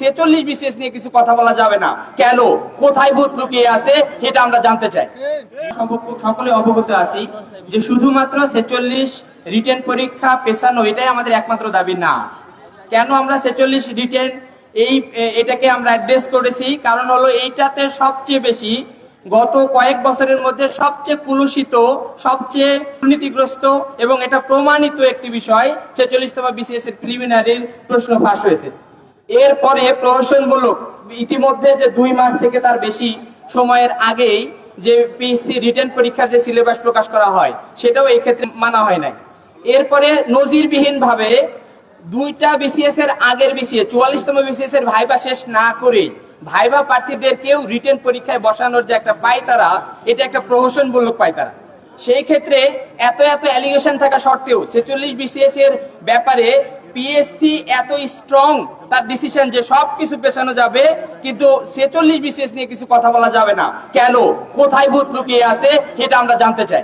46 BCS নিয়ে কিছু কথা বলা যাবে না কেন, কোথায় ভূত লুকিয়ে আছে সেটা আমরা জানতে চাই। সকলে অবগত আছি যে শুধুমাত্র 46 রিটেন পরীক্ষা পেছানো এটাই আমাদের একমাত্র দাবি না। কেন আমরা 46 রিটেন এটাকে আমরা অ্যাড্রেস করেছি, কারণ হলো এইটাতে সবচেয়ে বেশি গত কয়েক বছরের মধ্যে সবচেয়ে কুলুষিত, সবচেয়ে দুর্নীতিগ্রস্ত এবং এটা প্রমাণিত একটি বিষয় 46তম বিসিএস এর প্রিলিমিনারির প্রশ্ন ফাঁস হয়েছে। এরপরে প্রহসনমূলক ইতিমধ্যে যে 2 মাস থেকে তার বেশি সময়ের আগেই যে পিএসসি রিটেন পরীক্ষার যে সিলেবাস প্রকাশ করা হয় সেটাও এই ক্ষেত্রে মানা হয় নাই। এরপরে নজিরবিহীন ভাবে 2টা বিসিএস এর আগের বিসিএস 44তম বিসিএস এর ভাইবা শেষ না করে ভাইবা প্রার্থীদেরকেও রিটেন পরীক্ষায় বসানোর যে একটা পায়তারা, এটা একটা প্রহসনমূলক পায়তারা। সেই ক্ষেত্রে এত অ্যালিগেশন থাকা সত্ত্বেও 46 বিসিএস এর ব্যাপারে পিএসসি এত স্ট্রং তার ডিসিশন যে সবকিছু পেছানো যাবে, কিন্তু 46 বিসিএস নিয়ে কিছু কথা বলা যাবে না কেন, কোথায় ভূত লুকিয়ে আছে সেটা আমরা জানতে চাই।